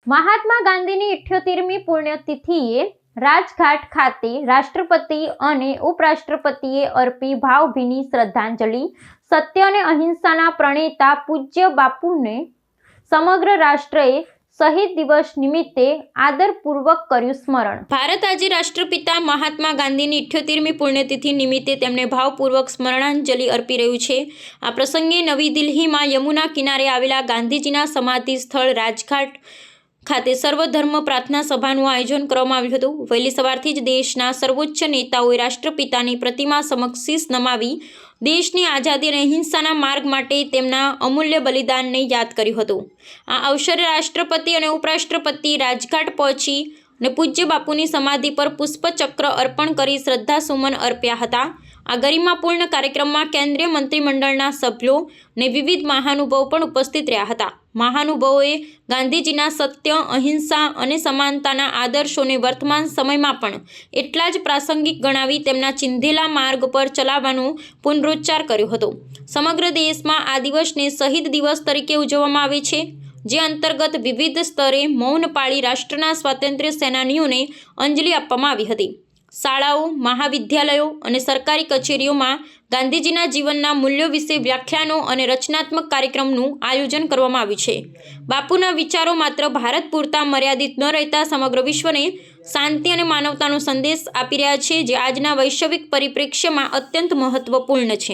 મહાત્મા ગાંધીની 78મી પુણ્યતિથિએ રાજઘાટ ખાતે રાષ્ટ્રપતિ અને ઉપરાષ્ટ્રપતિએ અર્પી ભાવભીની શ્રદ્ધાંજલિ। સત્ય અને અહિંસાના પ્રણેતા પૂજ્ય બાપુને સમગ્ર રાષ્ટ્રએ શહીદ દિવસ નિમિત્તે આદરપૂર્વક કર્યું સ્મરણ। ભારત આજે રાષ્ટ્રપિતા મહાત્મા ગાંધીની 78મી પુણ્યતિથિ નિમિત્તે તેમને ભાવપૂર્વક સ્મરણાંજલિ અર્પી રહ્યું છે। આ પ્રસંગે નવી દિલ્હીમાં યમુના કિનારે આવેલા ગાંધીજીના સમાધિ સ્થળ રાજઘાટ ખાતે સર્વધર્મ પ્રાર્થના સભાનું આયોજન કરવામાં આવ્યું હતું। વહેલી સવારથી જ દેશના સર્વોચ્ચ નેતાઓએ રાષ્ટ્રપિતાની પ્રતિમા સમક્ષ શીશ નમાવી દેશની આઝાદી અને અહિંસાના માર્ગ માટે તેમના અમૂલ્ય બલિદાનને યાદ કર્યું હતું। આ અવસરે રાષ્ટ્રપતિ અને ઉપરાષ્ટ્રપતિ રાજઘાટ પહોંચી અને પૂજ્ય બાપુની સમાધિ પર પુષ્પચક્ર અર્પણ કરી શ્રદ્ધાસુમન અર્પ્યા હતા। આ ગરિમાપૂર્ણ કાર્યક્રમમાં કેન્દ્રીય મંત્રીમંડળના સભ્યો અને વિવિધ મહાનુભાવો પણ ઉપસ્થિત રહ્યા હતા। મહાનુભાવોએ ગાંધીજીના સત્ય, અહિંસા અને સમાનતાના આદર્શોને વર્તમાન સમયમાં પણ એટલા જ પ્રાસંગિક ગણાવી તેમના ચિંધેલા માર્ગ પર ચલાવવાનો પુનરોચ્ચાર કર્યો હતો। સમગ્ર દેશમાં આ દિવસને શહીદ દિવસ તરીકે ઉજવવામાં આવે છે, જે અંતર્ગત વિવિધ સ્તરે મૌન પાળી રાષ્ટ્રના સ્વાતંત્ર્ય સેનાનીઓને અંજલિ આપવામાં આવી હતી। શાળાઓ, મહાવિદ્યાલયો અને સરકારી કચેરીઓમાં ગાંધીજીના જીવનના મૂલ્યો વિશે વ્યાખ્યાનો અને રચનાત્મક કાર્યક્રમનું આયોજન કરવામાં આવ્યું છે। બાપુના વિચારો માત્ર ભારત પૂરતા મર્યાદિત ન રહેતા સમગ્ર વિશ્વને શાંતિ અને માનવતાનો સંદેશ આપી રહ્યા છે, જે આજના વૈશ્વિક પરિપ્રેક્ષ્યમાં અત્યંત મહત્વપૂર્ણ છે।